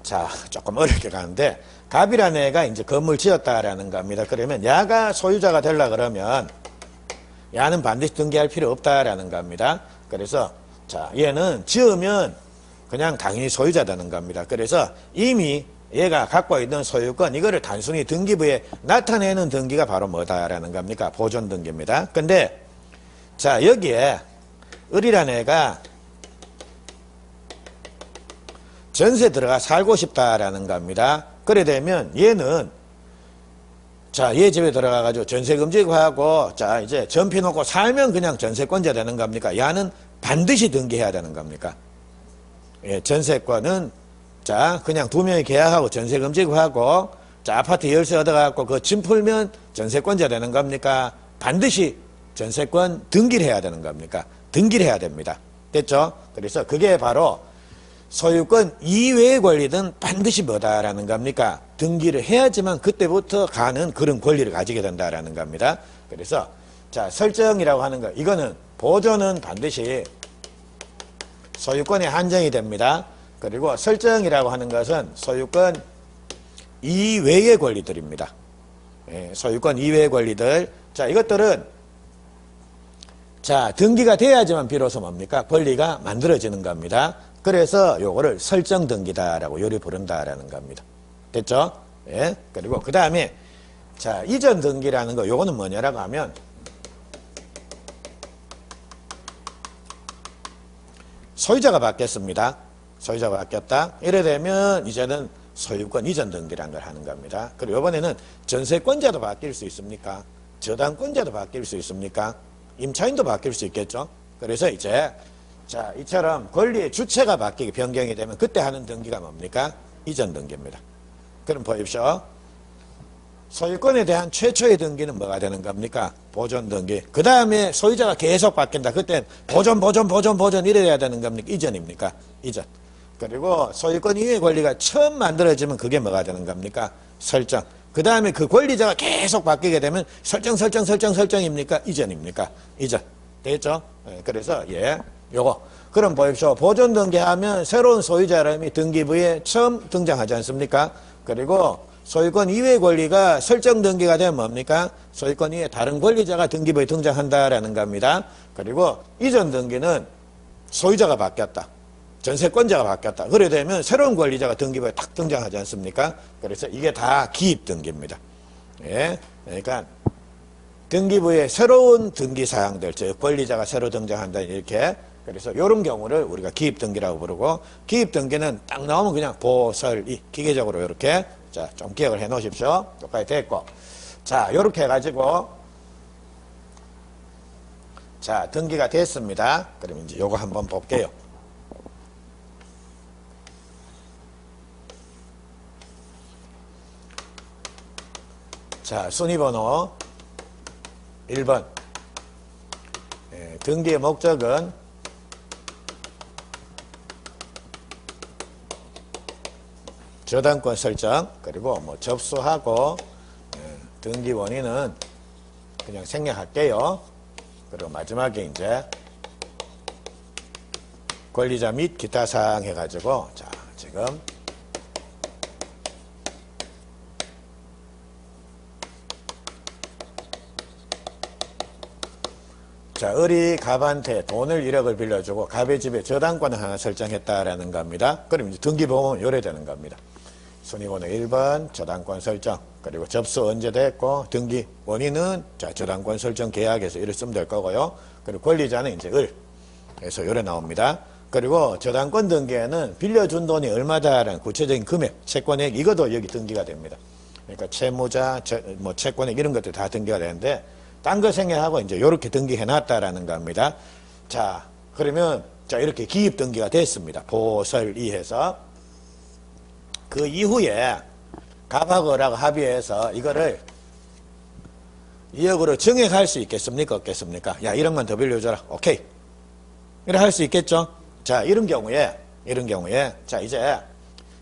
[SPEAKER 1] 자, 조금 어렵게 가는데 갑이라는 애가 이제 건물 지었다라는 겁니다. 그러면 야가 소유자가 되려 그러면 야는 반드시 등기할 필요 없다라는 겁니다. 그래서 자, 얘는 지으면 그냥 당연히 소유자 되는 겁니다. 그래서 이미 얘가 갖고 있는 소유권 이거를 단순히 등기부에 나타내는 등기가 바로 뭐다라는 겁니까? 보존 등기입니다. 근데 자, 여기에 을이라는 애가 전세 들어가 살고 싶다라는 겁니다. 그래 되면 얘는 자, 얘 집에 들어가가지고 전세금지하고 자, 이제 전피 놓고 살면 그냥 전세권자 되는 겁니까? 야는 반드시 등기해야 되는 겁니까? 예, 전세권은 자, 그냥 두 명이 계약하고 전세금지하고 자, 아파트 열쇠 얻어갖고 그 짐 풀면 전세권자 되는 겁니까? 반드시 전세권 등기를 해야 되는 겁니까? 등기를 해야 됩니다. 됐죠? 그래서 그게 바로 소유권 이외의 권리든 반드시 뭐다라는 겁니까? 등기를 해야지만 그때부터 가는 그런 권리를 가지게 된다라는 겁니다. 그래서 자, 설정이라고 하는 거, 이거는 보존은 반드시 소유권에 한정이 됩니다. 그리고 설정이라고 하는 것은 소유권 이외의 권리들입니다. 예, 소유권 이외의 권리들. 자, 이것들은 자, 등기가 돼야지만 비로소 뭡니까? 권리가 만들어지는 겁니다. 그래서 요거를 설정 등기다라고 요리 부른다라는 겁니다. 됐죠? 예. 그리고 그 다음에 자, 이전 등기라는 거, 요거는 뭐냐라고 하면 소유자가 바뀌었습니다. 소유자가 바뀌었다. 이래 되면 이제는 소유권 이전 등기라는 걸 하는 겁니다. 그리고 이번에는 전세권자도 바뀔 수 있습니까? 저당권자도 바뀔 수 있습니까? 임차인도 바뀔 수 있겠죠? 그래서 이제 자, 이처럼 권리의 주체가 바뀌게 변경이 되면 그때 하는 등기가 뭡니까? 이전 등기입니다. 그럼 보십시오. 소유권에 대한 최초의 등기는 뭐가 되는 겁니까? 보존 등기. 그 다음에 소유자가 계속 바뀐다. 그땐 보존 이래야 되는 겁니까? 이전입니까? 이전. 그리고 소유권 이외의 권리가 처음 만들어지면 그게 뭐가 되는 겁니까? 설정. 그 다음에 그 권리자가 계속 바뀌게 되면 설정입니까? 이전입니까? 이전. 되겠죠? 그래서 예, 요거. 그럼 보십시오. 보존 등기하면 새로운 소유자 이름이 등기부에 처음 등장하지 않습니까? 그리고 소유권 이외의 권리가 설정 등기가 되면 뭡니까? 소유권 이외에 다른 권리자가 등기부에 등장한다라는 겁니다. 그리고 이전 등기는 소유자가 바뀌었다. 전세권자가 바뀌었다. 그래 되면 새로운 권리자가 등기부에 탁 등장하지 않습니까? 그래서 이게 다 기입 등기입니다. 예. 그러니까 등기부에 새로운 등기 사항들, 즉 권리자가 새로 등장한다 이렇게. 그래서 이런 경우를 우리가 기입 등기라고 부르고, 기입 등기는 딱 나오면 그냥 보설이 기계적으로 이렇게 자, 좀 기억을 해 놓으십시오. 여기까지 됐고. 자, 요렇게 해가지고 자, 등기가 됐습니다. 그럼 이제 요거 한번 볼게요. 자, 순위번호 1번. 예, 등기의 목적은 저당권 설정, 그리고 뭐 접수하고, 예, 등기 원인은 그냥 생략할게요. 그리고 마지막에 이제 권리자 및 기타 사항 해가지고, 자, 지금 자, 을이 갑한테 돈을 1억을 빌려주고 갑의 집에 저당권을 하나 설정했다라는 겁니다. 그럼 이제 등기보험은 요래 되는 겁니다. 순위번호 1번 저당권 설정, 그리고 접수 언제 됐고, 등기 원인은 자, 저당권 설정 계약에서 이를 쓰면 될 거고요. 그리고 권리자는 이제 을. 그래서 요래 나옵니다. 그리고 저당권 등기에는 빌려준 돈이 얼마다라는 구체적인 금액, 채권액, 이것도 여기 등기가 됩니다. 그러니까 채무자, 뭐 채권액 이런 것들 다 등기가 되는데, 딴 거 생략하고 이제 요렇게 등기해 놨다라는 겁니다. 자, 그러면 자, 이렇게 기입 등기가 됐습니다. 보설이 해서. 그 이후에 갑하고 을하고 합의해서 이거를 2억으로 증액할 수 있겠습니까? 없겠습니까? 야, 1억만 더 빌려줘라. 오케이. 이렇게 할 수 있겠죠? 자, 이런 경우에 자, 이제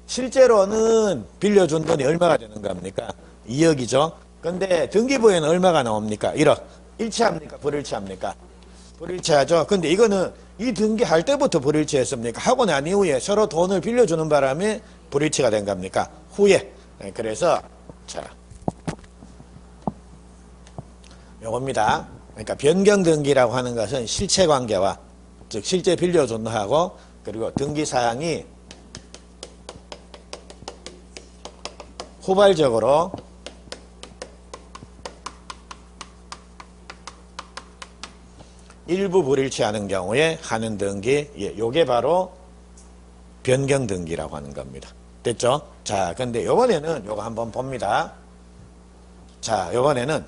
[SPEAKER 1] 실제로는 빌려준 돈이 얼마가 되는 겁니까? 2억이죠? 근데 등기부에는 얼마가 나옵니까? 1억. 일치합니까? 불일치합니까? 불일치하죠? 근데 이거는 이 등기할 때부터 불일치했습니까? 하고 난 이후에 서로 돈을 빌려주는 바람에 불일치가 된 겁니까? 후에. 그래서 자, 요겁니다. 그러니까 변경 등기라고 하는 것은 실체 관계와, 즉 실제 빌려준 거하고, 그리고 등기 사항이 후발적으로 일부 불일치하는 경우에 하는 등기, 예, 요게 바로 변경 등기라고 하는 겁니다. 됐죠? 자, 근데 요번에는 요거 한번 봅니다. 자, 요번에는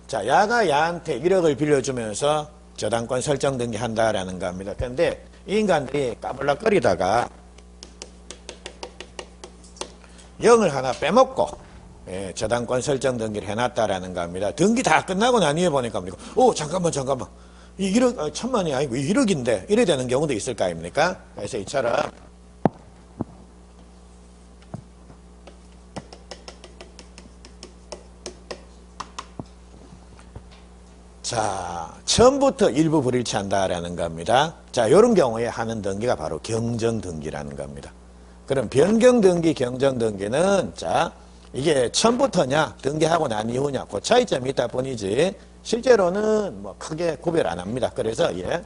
[SPEAKER 1] 자, 야가 야한테 1억을 빌려주면서 저당권 설정 등기 한다라는 겁니다. 근데 이 인간들이 까불락거리다가 0을 하나 빼먹고, 예, 저당권 설정 등기를 해놨다라는 겁니다. 등기 다 끝나고 난 이후에 보니까 오, 잠깐만. 이 1억, 천만이 아니고 1억인데 이래 되는 경우도 있을 거 아닙니까? 그래서 이처럼 자, 처음부터 일부 불일치한다라는 겁니다. 자, 이런 경우에 하는 등기가 바로 경정등기라는 겁니다. 그럼 변경등기, 경정등기는 자, 이게 처음부터냐, 등기하고 난 이후냐, 그 차이점이 있다 뿐이지 실제로는 뭐 크게 구별 안 합니다. 그래서 예,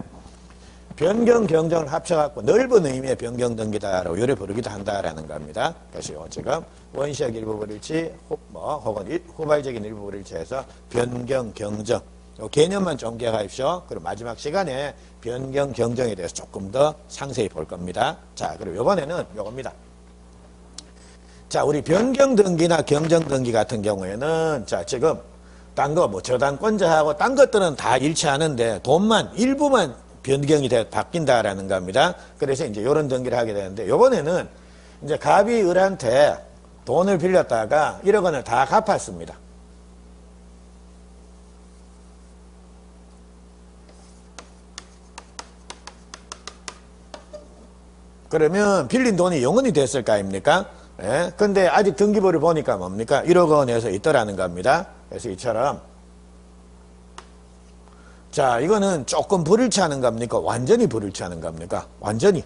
[SPEAKER 1] 변경, 경정을 합쳐갖고 넓은 의미의 변경등기다라고 요래 부르기도 한다라는 겁니다. 그래서 지금 원시적 일부 불일치, 혹은 후발적인 일부 불일치해서 변경, 경정 요 개념만 좀 기억하십시오. 그리고 마지막 시간에 변경, 경정에 대해서 조금 더 상세히 볼 겁니다. 자, 그리고 이번에는 요겁니다. 자, 우리 변경 등기나 경정 등기 같은 경우에는 자, 지금 딴 거 뭐 저당권자하고 딴 것들은 다 일치하는데 돈만 일부만 변경이 돼 바뀐다라는 겁니다. 그래서 이제 이런 등기를 하게 되는데 요번에는 이제 갑이 을한테 돈을 빌렸다가 1억 원을 다 갚았습니다. 그러면 빌린 돈이 영원히 됐을 거 아닙니까? 예? 근데 아직 등기부를 보니까 뭡니까? 1억 원에서 있더라는 겁니다. 그래서 이처럼 자, 이거는 조금 불일치하는 겁니까? 완전히 불일치하는 겁니까? 완전히.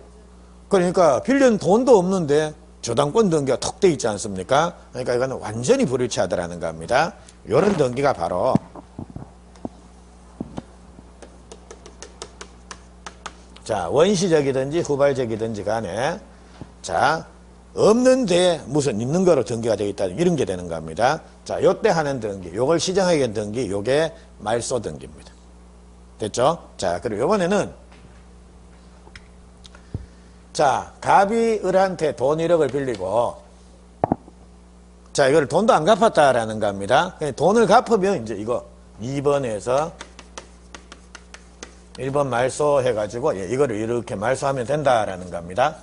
[SPEAKER 1] 그러니까 빌린 돈도 없는데 저당권 등기가 턱 돼 있지 않습니까? 그러니까 이거는 완전히 불일치하더라는 겁니다. 이런 등기가 바로 자, 원시적이든지 후발적이든지 간에 자, 없는데 무슨 있는 거로 등기가 되어 있다 이런 게 되는 겁니다. 자, 요때 하는 등기, 요걸 시정하게 된 등기, 요게 말소 등기입니다. 됐죠? 자, 그리고 요번에는 자, 갑이 을한테 돈 1억을 빌리고 자, 이걸 돈도 안 갚았다라는 겁니다. 돈을 갚으면 이제 이거 2번에서 1번 말소 해가지고 이거를 이렇게 말소하면 된다라는 겁니다.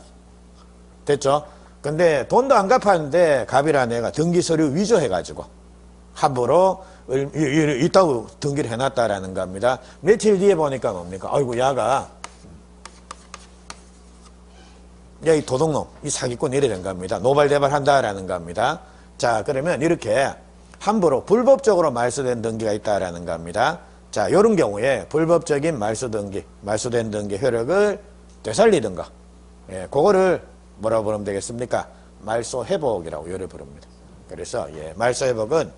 [SPEAKER 1] 됐죠? 근데 돈도 안 갚았는데 갑이라는 애가 등기서류 위조해가지고 함부로 있다고 등기를 해놨다라는 겁니다. 며칠 뒤에 보니까 뭡니까? 아이고 야가 야 이 도둑놈 이 사기꾼 이래 된 겁니다. 노발대발 한다라는 겁니다. 자, 그러면 이렇게 함부로 불법적으로 말소된 등기가 있다라는 겁니다. 자, 요런 경우에 불법적인 말소된 등기 효력을 되살리든가, 예, 그거를 뭐라고 부르면 되겠습니까? 말소 회복이라고 요를 부릅니다. 그래서, 예, 말소 회복은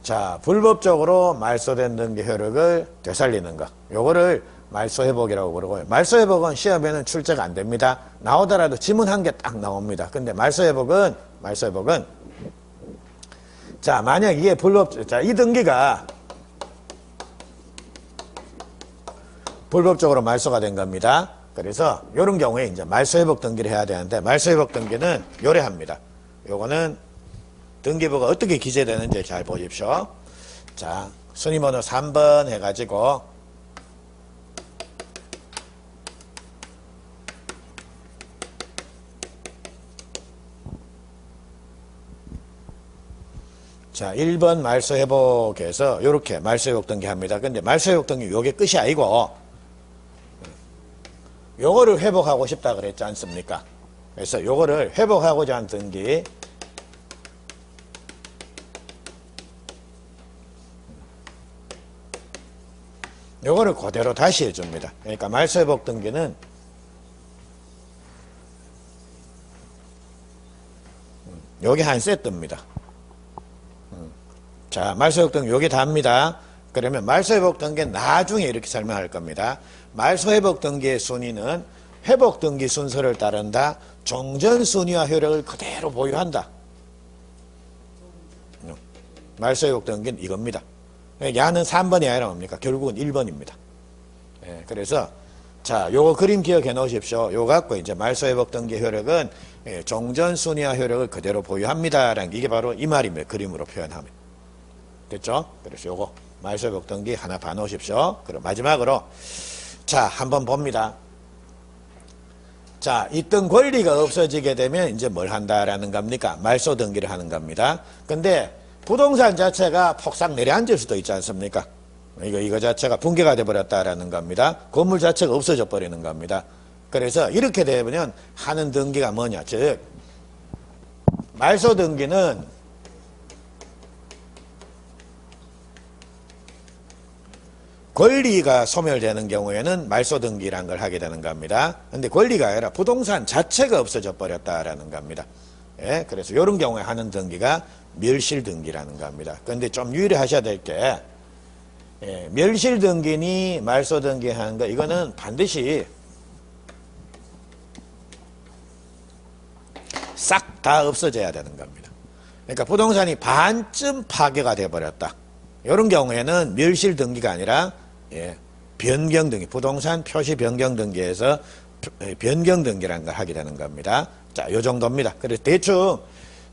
[SPEAKER 1] 자, 불법적으로 말소된 등기 효력을 되살리는 거. 요거를 말소 회복이라고 부르고요. 말소 회복은 시험에는 출제가 안 됩니다. 나오더라도 지문 한 개 딱 나옵니다. 근데 말소 회복은 자, 만약 이게 자, 이 등기가 불법적으로 말소가 된 겁니다. 그래서 이런 경우에 이제 말소 회복 등기를 해야 되는데 말소 회복 등기는 요래합니다. 요거는 등기부가 어떻게 기재되는지 잘 보십시오. 자, 순위번호 3번 해가지고 자, 1번 말소 회복에서 이렇게 말소 회복 등기 합니다. 근데 말소 회복 등기 요게 끝이 아니고 요거를 회복하고 싶다 그랬지 않습니까? 그래서 요거를 회복하고자 하는 등기 요거를 그대로 다시 해줍니다. 그러니까 말소 회복 등기는 요게 한 세트입니다. 자, 말소 회복 등기 요게 다입니다. 그러면 말소 회복 등기는 나중에 이렇게 설명할 겁니다. 말소 회복 등기의 순위는 회복 등기 순서를 따른다. 종전 순위와 효력을 그대로 보유한다. 말소 회복 등기는 이겁니다. 야는 3번이 아니라 뭡니까? 결국은 1번입니다. 예, 그래서 자, 요거 그림 기억해 놓으십시오. 요거 갖고 이제 말소 회복 등기 효력은 예, 종전 순위와 효력을 그대로 보유합니다라는 게 이게 바로 이 말입니다. 그림으로 표현하면. 됐죠? 그래서 요거 말소 회복 등기 하나 봐 놓으십시오. 그리고 마지막으로 자, 한번 봅니다. 자, 있던 권리가 없어지게 되면 이제 뭘 한다라는 겁니까? 말소 등기를 하는 겁니다. 근데 부동산 자체가 폭삭 내려앉을 수도 있지 않습니까? 이거 자체가 붕괴가 돼버렸다라는 겁니다. 건물 자체가 없어져 버리는 겁니다. 그래서 이렇게 되면 하는 등기가 뭐냐? 즉, 말소 등기는 권리가 소멸되는 경우에는 말소 등기라는 걸 하게 되는 겁니다. 근데 권리가 아니라 부동산 자체가 없어져 버렸다라는 겁니다. 예, 그래서 이런 경우에 하는 등기가 멸실 등기라는 겁니다. 그런데 좀 유의하셔야 될 게, 예, 멸실 등기니 말소 등기 하는 거, 이거는 반드시 싹 다 없어져야 되는 겁니다. 그러니까 부동산이 반쯤 파괴가 돼버렸다. 이런 경우에는 멸실 등기가 아니라, 예, 변경 등기, 부동산 표시 변경 등기에서 변경 등기라는 걸 하게 되는 겁니다. 자, 요 정도입니다. 그래서 대충,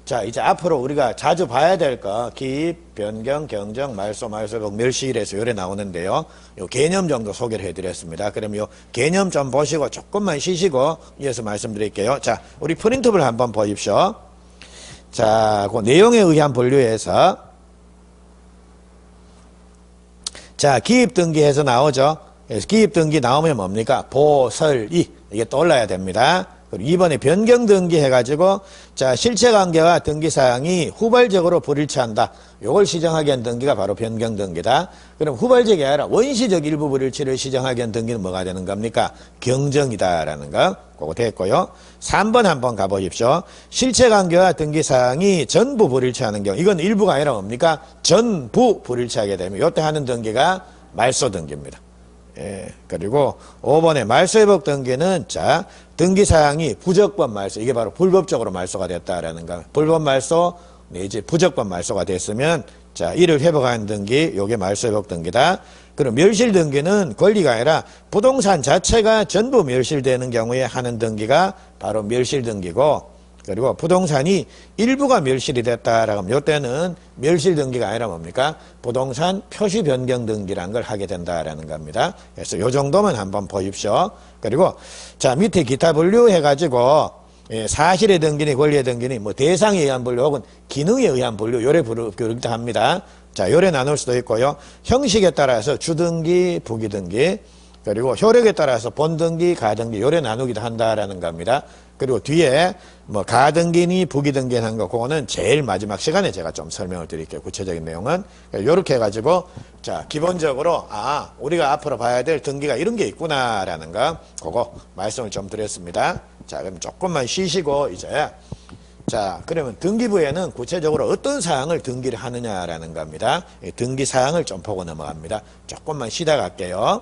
[SPEAKER 1] 자, 이제 앞으로 우리가 자주 봐야 될 거, 기입, 변경, 경정, 말소, 말소복, 멸실에서 요래 나오는데요. 요 개념 정도 소개를 해드렸습니다. 그럼 요 개념 좀 보시고 조금만 쉬시고 이어서 말씀드릴게요. 자, 우리 프린트를 한번 보십시오. 자, 그 내용에 의한 분류에서, 자, 기입등기에서 나오죠. 그래서 기입등기 나오면 뭡니까? 보설이, 이게 떠올라야 됩니다. 그리고 이번에 변경등기 해가지고, 자, 실체관계와 등기사항이 후발적으로 불일치한다. 요걸 시정하기 위한 등기가 바로 변경등기다. 그럼 후발적이 아니라 원시적 일부 불일치를 시정하기 위한 등기는 뭐가 되는 겁니까? 경정이다라는 거. 그거 됐고요. 3번 한번 가보십시오. 실체관계와 등기사항이 전부 불일치하는 경우, 이건 일부가 아니라 뭡니까? 전부 불일치하게 되면 요때 하는 등기가 말소 등기입니다. 예, 그리고 5번에 말소회복 등기는, 자, 등기사항이 부적법 말소, 이게 바로 불법적으로 말소가 됐다라는 거. 불법 말소 내지 부적법 말소가 됐으면, 자, 이를 회복하는 등기, 요게 말소회복 등기다. 그리고 멸실 등기는 권리가 아니라 부동산 자체가 전부 멸실되는 경우에 하는 등기가 바로 멸실 등기고, 그리고 부동산이 일부가 멸실이 됐다라고 하면 이때는 멸실 등기가 아니라 뭡니까? 부동산 표시 변경 등기라는 걸 하게 된다라는 겁니다. 그래서 이 정도만 한번 보십시오. 그리고 자, 밑에 기타 분류 해가지고, 예, 사실의 등기니 권리의 등기니 뭐 대상에 의한 분류 혹은 기능에 의한 분류 요래 부르기도 합니다. 자, 요래 나눌 수도 있고요. 형식에 따라서 주등기, 부기등기, 그리고 효력에 따라서 본등기, 가등기 요래 나누기도 한다라는 겁니다. 그리고 뒤에 뭐 가등기니 부기등기 하는 거, 그거는 제일 마지막 시간에 제가 좀 설명을 드릴게요. 구체적인 내용은. 요렇게 해가지고, 자, 기본적으로, 아, 우리가 앞으로 봐야 될 등기가 이런 게 있구나라는 거, 그거 말씀을 좀 드렸습니다. 자, 그럼 조금만 쉬시고, 이제, 자, 그러면 등기부에는 구체적으로 어떤 사항을 등기를 하느냐라는 겁니다. 등기 사항을 좀 보고 넘어갑니다. 조금만 쉬다 갈게요.